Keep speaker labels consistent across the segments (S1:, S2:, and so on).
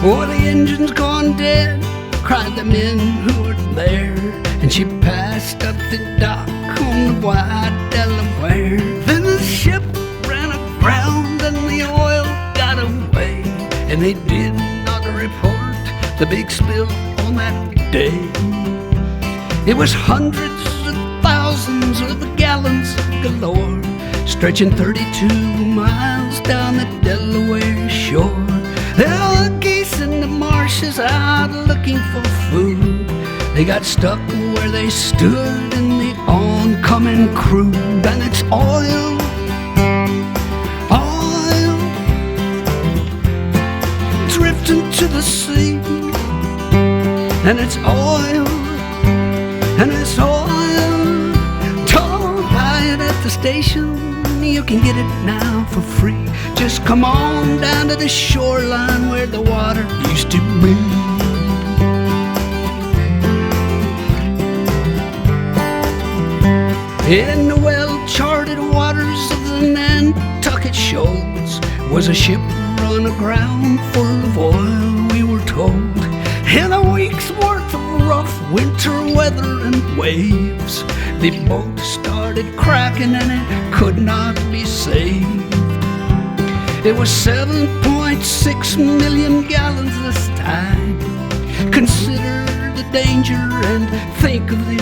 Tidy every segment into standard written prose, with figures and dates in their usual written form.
S1: Oh, the engine's gone dead, cried the men who were there. And she passed up the dock on the wide Delaware. Then the ship ran aground and the oil got away. And they did not report the big spill on that day. It was hundreds of thousands of gallons galore, stretching 32 miles down the Delaware shore. There were geese in the marshes out looking for food. They got stuck where they stood in the oncoming crude. And it's oil, oil, drifting to the sea. And it's oil, and it's oil. Don't buy it at the station, you can get it now for free. Just come on down to the shoreline where the water used to be. In the well-charted waters of the Nantucket shoals was a ship run aground full of oil, we were told. In a week's worth of rough winter weather and waves, the boat started cracking and it could not be saved. It was 7.6 million gallons this time. Consider the danger and think of the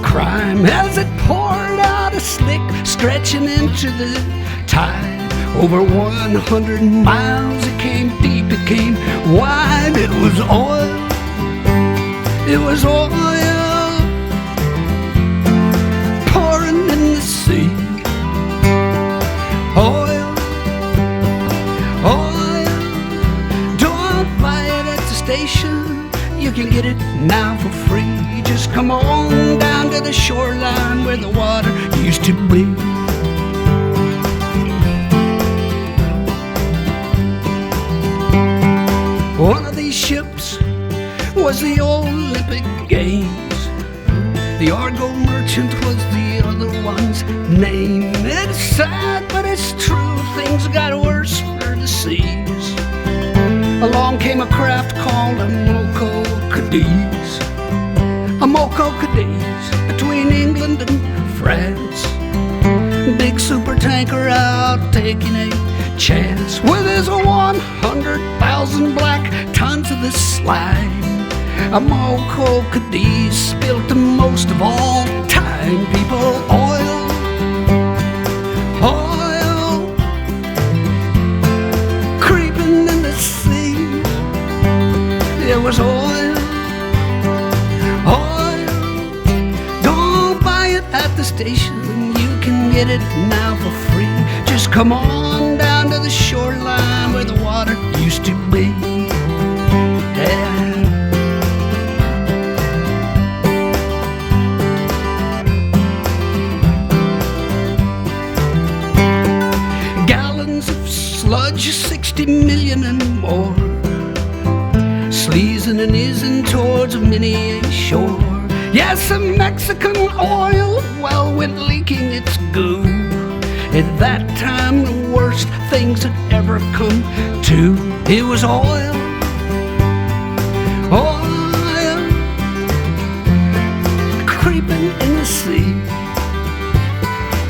S1: crime as it poured out a slick, stretching into the tide. Over 100 miles, it came deep, it came wide. It was oil, it was oil, pouring in the sea. Oil, oil, don't buy it at the station, you can get it now for free. Just come on down to the shoreline where the water used to be. One of these ships was the Olympic Games. The Argo Merchant was the other one's name. It's sad, but it's true, things got worse for the seas. Along came a craft called a Moco Cadiz. A Moco Cadiz between England and France. Big super tanker out taking a chance with his 100,000 black tons of the slime. A Moco Cadiz spilt the most of all time. People, oil, oil, creeping in the sea. It was oil, oil. Don't buy it at the station, you can get it now for free. Just come on down to the shoreline where the water used to be. Yeah. Gallons of sludge, 60 million and more, sleazing and ising towards many a shore. Yes, a Mexican oil well went leaking its goo. At that time, the worst things had ever come to. It was oil, oil, creeping in the sea.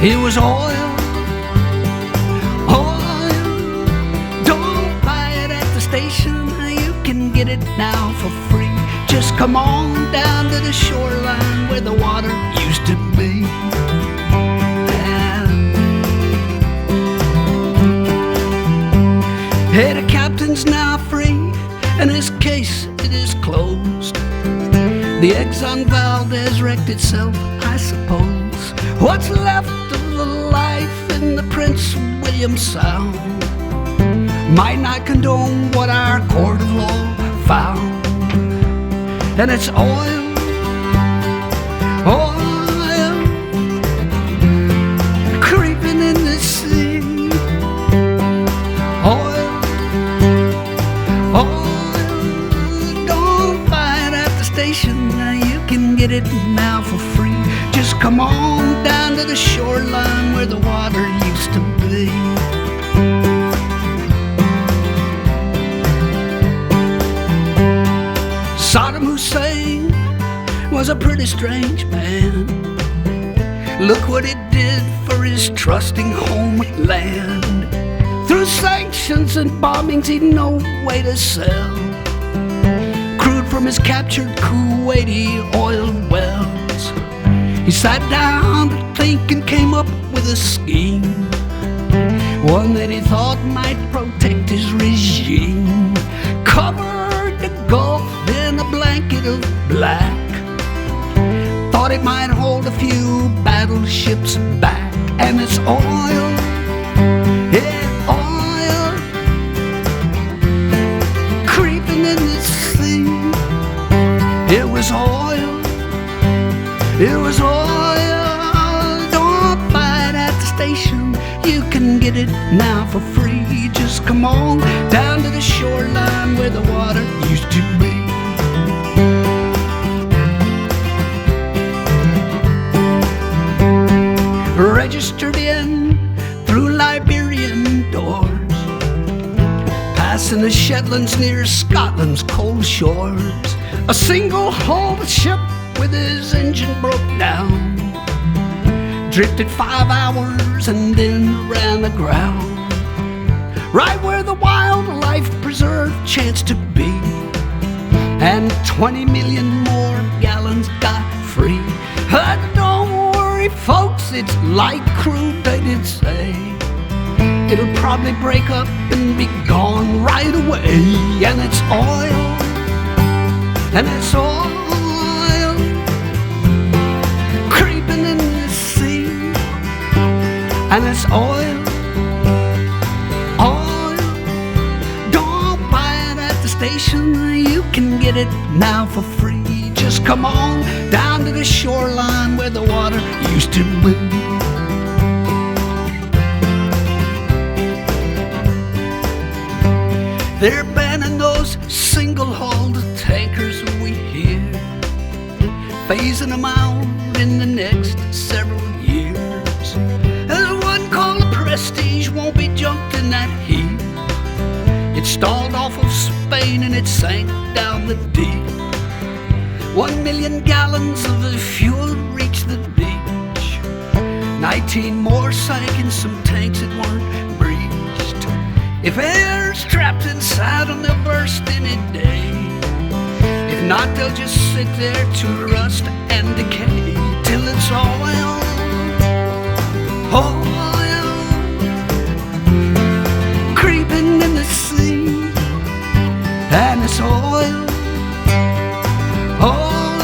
S1: It was oil, oil. Don't buy it at the station, you can get it now for free. Just come on down to the shoreline where the water used to be. Hey, the captain's now free, and his case, it is closed. The Exxon Valdez wrecked itself, I suppose. What's left of the life in the Prince William Sound might not condone what our court of law found. And it's oil, oil, creeping in the sea. Oil, oil, don't buy it at the station, you can get it now for free. Just come on down to the shoreline where the water used to be. was a pretty strange man. Look what it did for his trusting homeland. Through sanctions and bombings he'd no way to sell crude from his captured Kuwaiti oil wells. He sat down to think and came up with a scheme, one that he thought might protect his regime. Covered the Gulf in a blanket of black, thought it might hold a few battleships back. And it's oil, yeah, oil, creeping in the sea. It was oil, it was oil. Don't buy it at the station, you can get it now for free. Just come on down to the shoreline where the water used to be. Registered in through Liberian doors, passing the Shetlands near Scotland's cold shores. A single-hulled ship with his engine broke down, drifted 5 hours and then ran aground, right where the wildlife preserve chanced to be, and 20 million more gallons got free. Don't worry, folks, it's light crude, they did say. It'll probably break up and be gone right away. And it's oil, and it's oil, creeping in the sea. And it's oil, oil. Don't buy it at the station, you can get it now for free. Just come on down to the shoreline where the water used to be. They're banning those single-hulled tankers we hear, phasing them out in the next several years. There's one called the Prestige, won't be junked in that heat. It stalled off of Spain and it sank down the deep. 1 million gallons of the fuel reached the beach. 19 more sank in some tanks that weren't breached. If air's trapped inside them, they'll burst any day. If not, they'll just sit there to rust and decay till it's oil, oil, creeping in the sea. And it's oil, oil.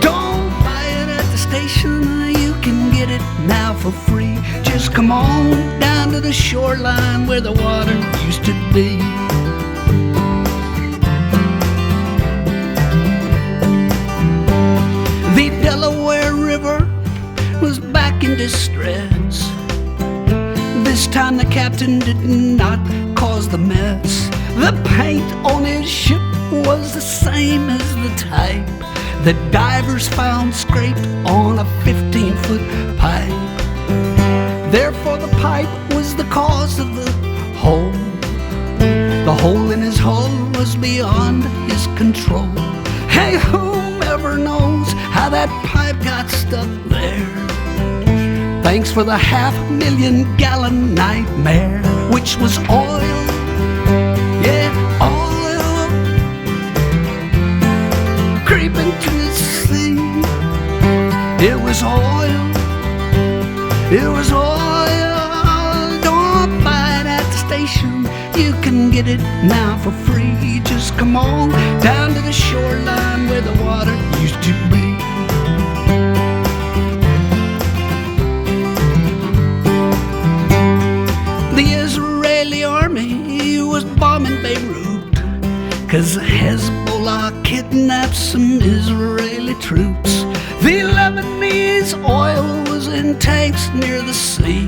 S1: Don't buy it at the station, you can get it now for free. Just come on down to the shoreline where the water used to be. The Delaware River was back in distress. This time the captain did not cause the mess. The paint on his ship was the same as the type that divers found scraped on a 15-foot pipe. Therefore the pipe was the cause of the hole. The hole in his hull was beyond his control. Hey, whomever knows how that pipe got stuck there? Thanks for the 500,000 gallon nightmare, which was oil, yeah, oil, creeping to the sea. It was oil, it was oil. Don't buy it at the station, you can get it now for free. Just come on down to the shoreline where the water used to be. The Israeli army was bombing Beirut 'cause Hezbollah kidnapped some Israeli troops. The Lebanese oil was in tanks near the sea,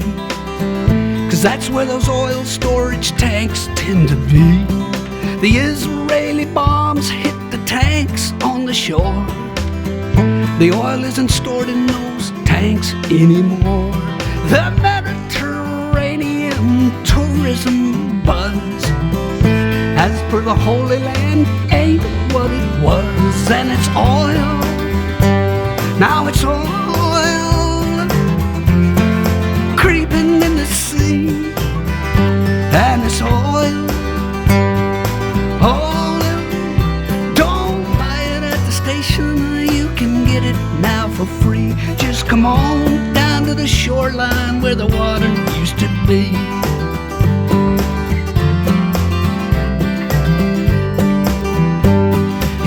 S1: 'cause that's where those oil storage tanks tend to be. The Israeli bombs hit the tanks on the shore. The oil isn't stored in those tanks anymore. The Mediterranean tourism buzz, as per the Holy Land, ain't what it was. And it's oil, Now it's oil creeping in the sea, and it's oil, oil. Don't buy it at the station, you can get it now for free. Just come on down to the shoreline where the water used to be.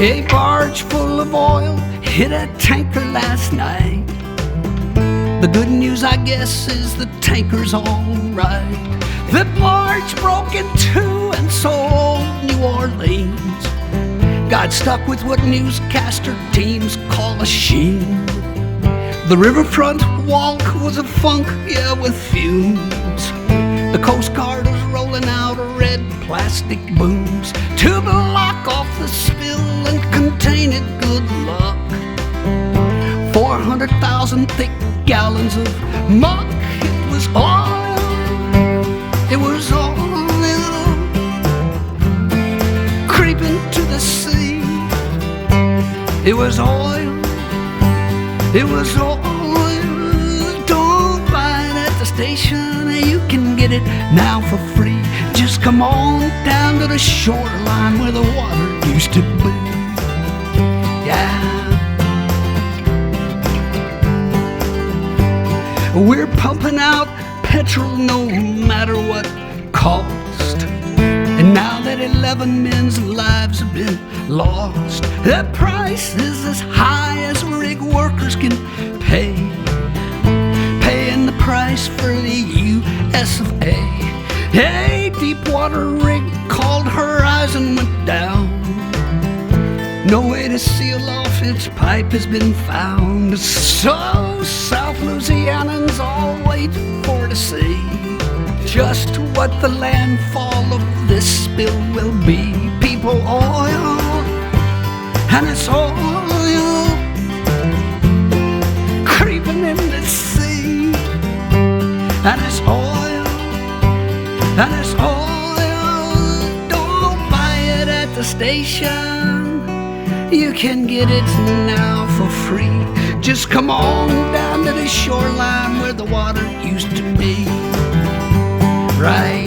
S1: A barge full of oil hit a tanker last night. The good news, I guess, is the tanker's all right. The barge broke in two, and so old New Orleans got stuck with what newscaster teams call a sheen. The riverfront walk was a funk, yeah, with fumes. The Coast Guard was rolling out red plastic booms to block off the spill and contain it, good luck. 400,000 thick gallons of muck. It was oil, it was oil creeping to the sea. It was oil, it was oil. Don't buy it at the station, you can get it now for free. Just come on down to the shoreline where the water used to be. Yeah. We're pumping out petrol no matter what cost. And now that 11 men's lives have been lost, the price is as high as rig workers can pay. Paying the price for the US of A. A deep water rig called Horizon went down. No way to seal off its pipe has been found. So South Louisianans all wait for to see just what the landfall of this spill will be. People, oil, and it's oil creeping in the sea, and it's oil, and it's oil. Don't buy it at the station, you can get it now for free. Just come on down to the shoreline where the water used to be. Right.